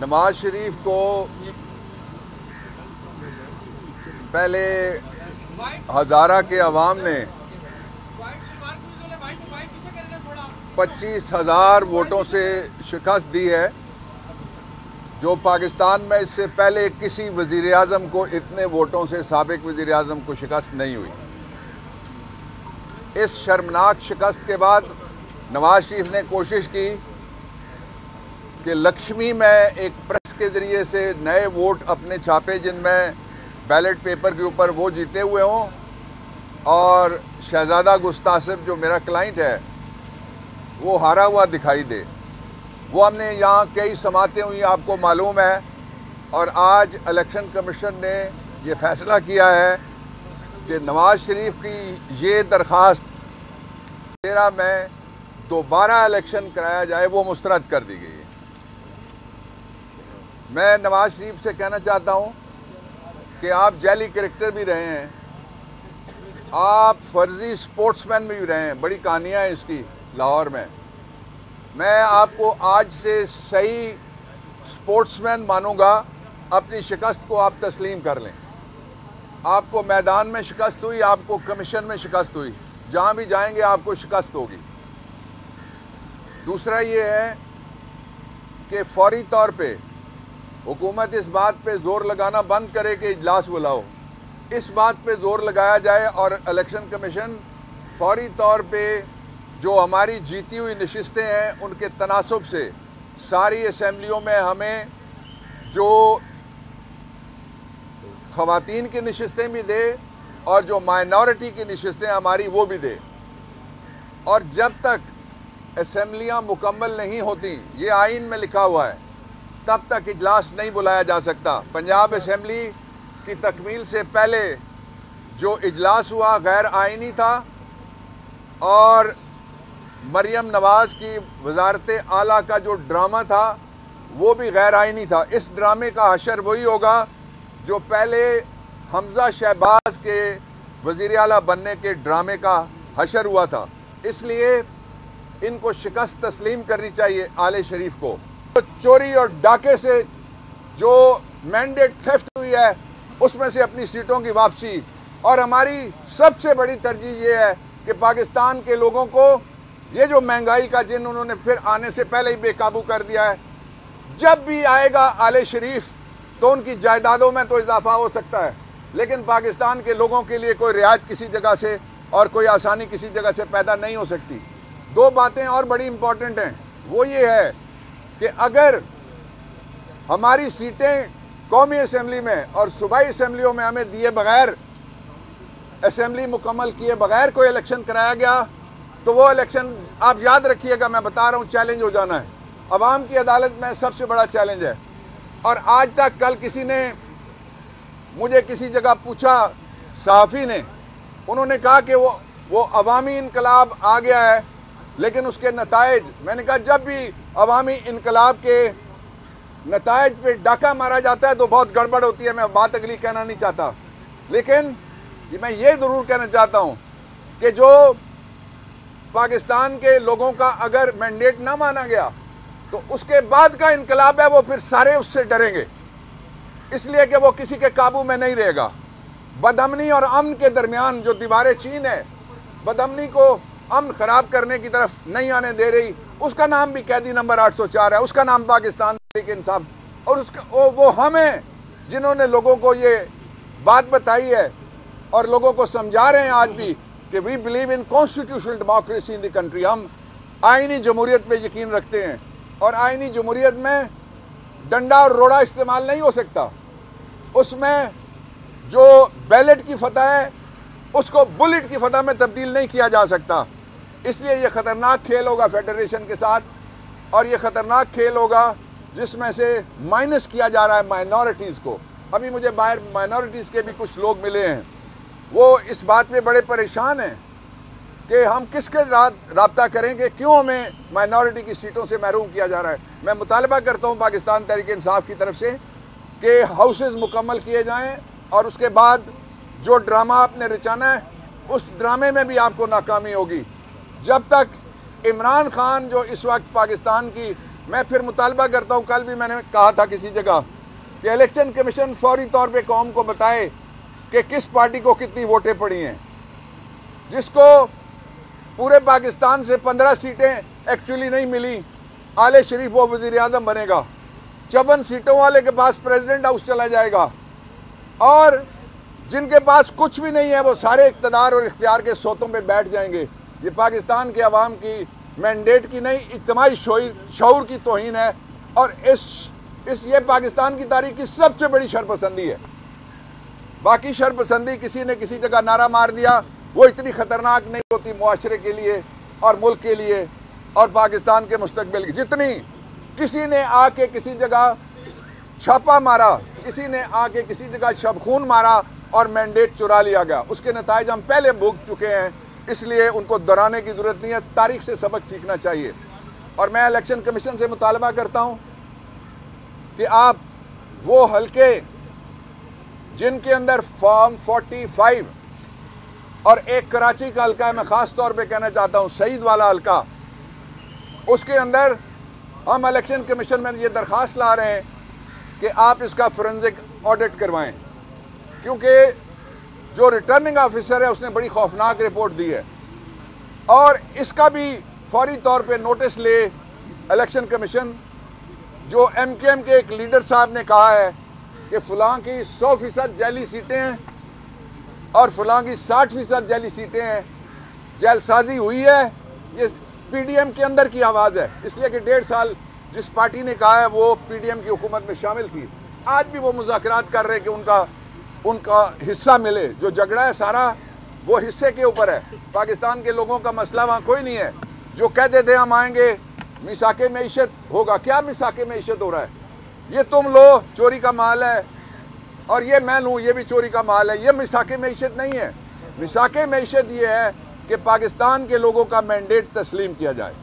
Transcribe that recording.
नवाज शरीफ को पहले हज़ारा के अवाम ने 25,000 वोटों से शिकस्त दी है, जो पाकिस्तान में इससे पहले किसी वज़ीर आज़म को इतने वोटों से साबिक वज़ीर आज़म को शिकस्त नहीं हुई। इस शर्मनाक शिकस्त के बाद नवाज शरीफ ने कोशिश की कि लक्ष्मी में एक प्रेस के ज़रिए से नए वोट अपने छापे, जिनमें बैलेट पेपर के ऊपर वो जीते हुए हों और शहजादा गुस्तासिब जो मेरा क्लाइंट है वो हारा हुआ दिखाई दे। वो हमने यहाँ कई समातें हुई, आपको मालूम है, और आज इलेक्शन कमीशन ने ये फ़ैसला किया है कि नवाज शरीफ की ये दरख्वास्त 13 में दोबारा इलेक्शन कराया जाए, वो मुस्तरद कर दी गई है। मैं नवाज शरीफ से कहना चाहता हूँ कि आप जैली करेक्टर भी रहे हैं, आप फर्जी स्पोर्ट्समैन भी रहे हैं, बड़ी कहानियाँ हैं इसकी लाहौर में। मैं आपको आज से सही स्पोर्ट्समैन मानूंगा। अपनी शिकस्त को आप तस्लीम कर लें। आपको मैदान में शिकस्त हुई, आपको कमीशन में शिकस्त हुई, जहाँ भी जाएंगे आपको शिकस्त होगी। दूसरा ये है कि फौरी तौर पे हुकूमत इस बात पे ज़ोर लगाना बंद करे कि इजलास बुलाओ। इस बात पे ज़ोर लगाया जाए और इलेक्शन कमीशन फौरी तौर पे जो हमारी जीती हुई नशिस्तें हैं उनके तनासुब से सारी असम्बलियों में हमें जो ख़वातीन की नशिस्तें भी दे और जो माइनॉरिटी की नशिस्तें हमारी वो भी दे। और जब तक असम्बलियाँ मुकम्मल नहीं होती, ये आइन में लिखा हुआ है, तब तक इजलास नहीं बुलाया जा सकता। पंजाब असम्बली की तकमील से पहले जो इजलास हुआ गैर आइनी था और मरियम नवाज की वजारत आला का जो ड्रामा था वो भी गैर आइनी था। इस ड्रामे का हशर वही होगा जो पहले हमजा शहबाज के वज़ीर आला बनने के ड्रामे का हशर हुआ था। इसलिए इनको शिकस्त तस्लीम करनी चाहिए आले शरीफ को। तो चोरी और डाके से जो मैंडेट थेफ्ट हुई है उसमें से अपनी सीटों की वापसी, और हमारी सबसे बड़ी तरजीह ये है कि पाकिस्तान के लोगों को ये जो महंगाई का जिन उन्होंने फिर आने से पहले ही बेकाबू कर दिया है, जब भी आएगा आले शरीफ तो उनकी जायदादों में तो इजाफा हो सकता है, लेकिन पाकिस्तान के लोगों के लिए कोई रियायत किसी जगह से और कोई आसानी किसी जगह से पैदा नहीं हो सकती। दो बातें और बड़ी इंपॉर्टेंट हैं, वो ये है कि अगर हमारी सीटें कौमी असम्बली में और सूबाई असम्बलियों में हमें दिए बगैर, असम्बली मुकम्मल किए बगैर कोई इलेक्शन कराया गया तो वो इलेक्शन, आप याद रखिएगा, मैं बता रहा हूँ, चैलेंज हो जाना है। अवाम की अदालत में सबसे बड़ा चैलेंज है। और आज तक कल किसी ने मुझे किसी जगह पूछा, सहाफ़ी ने, उन्होंने कहा कि वो अवामी इनकलाब आ गया है, लेकिन उसके नतायज, मैंने कहा जब भी अवामी इनकलाब के नतायज पे डाका मारा जाता है तो बहुत गड़बड़ होती है। मैं बात अगली कहना नहीं चाहता, लेकिन मैं ये ज़रूर कहना चाहता हूँ कि जो पाकिस्तान के लोगों का अगर मैंडेट ना माना गया तो उसके बाद का इनकलाब है वो फिर सारे उससे डरेंगे, इसलिए कि वो किसी के काबू में नहीं रहेगा। बदअमनी और अमन के दरमियान जो दीवारें चीन है, बदअमनी को अमन ख़राब करने की तरफ नहीं आने दे रही, उसका नाम भी कैदी नंबर 804 है, उसका नाम पाकिस्तान तहरीक इंसाफ, और उसका वो हम हैं जिन्होंने लोगों को ये बात बताई है और लोगों को समझा रहे हैं आज भी कि we believe in constitutional democracy in the country. हम आइनी जमहूरियत पे यकीन रखते हैं और आइनी जमहूरियत में डंडा और रोड़ा इस्तेमाल नहीं हो सकता। उसमें जो बैलेट की फतह है उसको बुलेट की फतह में तब्दील नहीं किया जा सकता। इसलिए ये ख़तरनाक खेल होगा फेडरेशन के साथ, और ये ख़तरनाक खेल होगा जिसमें से माइनस किया जा रहा है माइनॉरिटीज़ को। अभी मुझे बाहर माइनॉरिटीज़ के भी कुछ लोग मिले हैं, वो इस बात पे बड़े परेशान हैं कि हम किसके राब्ता करेंगे, क्यों हमें माइनॉरिटी की सीटों से महरूम किया जा रहा है। मैं मुतालबा करता हूँ पाकिस्तान तहरीक इंसाफ की तरफ से कि हाउसेज़ मुकम्मल किए जाएँ और उसके बाद जो ड्रामा आपने रचाना है उस ड्रामे में भी आपको नाकामी होगी। जब तक इमरान खान जो इस वक्त पाकिस्तान की मैं फिर मुतालबा करता हूँ, कल भी मैंने कहा था किसी जगह कि इलेक्शन कमीशन फौरी तौर पे कौम को बताए कि किस पार्टी को कितनी वोटें पड़ी हैं। जिसको पूरे पाकिस्तान से 15 सीटें एक्चुअली नहीं मिली, आले शरीफ वो वज़ीर आज़म बनेगा, 54 सीटों वाले के पास प्रेसिडेंट हाउस चला जाएगा, और जिनके पास कुछ भी नहीं है वो सारे इक़्तिदार और इख्तियार के सोतों पे बैठ जाएंगे। ये पाकिस्तान के अवाम की मैंडेट की नहीं, इज्तिमाई शऊर की तौहीन है, और ये पाकिस्तान की तारीख की सबसे बड़ी शरपसंदी है। बाकी शरपसंदी किसी ने किसी जगह नारा मार दिया, वो इतनी ख़तरनाक नहीं होती मुआशरे के लिए और मुल्क के लिए और पाकिस्तान के मुस्तकबिल की, जितनी किसी ने आके किसी जगह छापा मारा, किसी ने आके किसी जगह शबखून मारा और मैंडेट चुरा लिया गया। उसके नताइज हम पहले भुगत चुके हैं, इसलिए उनको दोहराने की ज़रूरत नहीं है। तारीख से सबक सीखना चाहिए। और मैं इलेक्शन कमीशन से मुतालबा करता हूँ कि आप वो हल्के जिनके अंदर फॉर्म 45 और एक कराची का हल्का है, मैं ख़ास तौर पे कहना चाहता हूँ सईद वाला हल्का, उसके अंदर हम इलेक्शन कमीशन में ये दरख्वास्त ला रहे हैं कि आप इसका फोरेंसिक ऑडिट करवाएं, क्योंकि जो रिटर्निंग ऑफिसर है उसने बड़ी खौफनाक रिपोर्ट दी है। और इसका भी फौरी तौर पे नोटिस ले इलेक्शन कमीशन। जो MKM के एक लीडर साहब ने कहा है कि फ़लाँ की 100% जाली सीटें हैं और फ़लाँ की 60% जाली सीटें हैं, जैलसाजी हुई है, ये PDM के अंदर की आवाज़ है, इसलिए कि 1.5 साल जिस पार्टी ने कहा है वो PDM की हुकूमत में शामिल थी। आज भी वो मुज़ाकरात कर रहे हैं कि उनका हिस्सा मिले। जो झगड़ा है सारा वो हिस्से के ऊपर है। पाकिस्तान के लोगों का मसला वहाँ कोई नहीं है। जो कहते थे हम आएंगे मिसाके मईशत होगा, क्या मिसाके मईशत हो रहा है? ये तुम लो चोरी का माल है और ये मैं लूँ ये भी चोरी का माल है। ये मिसाके मईशत नहीं है। मिसाके मईशत ये है कि पाकिस्तान के लोगों का मैंडेट तस्लीम किया जाए।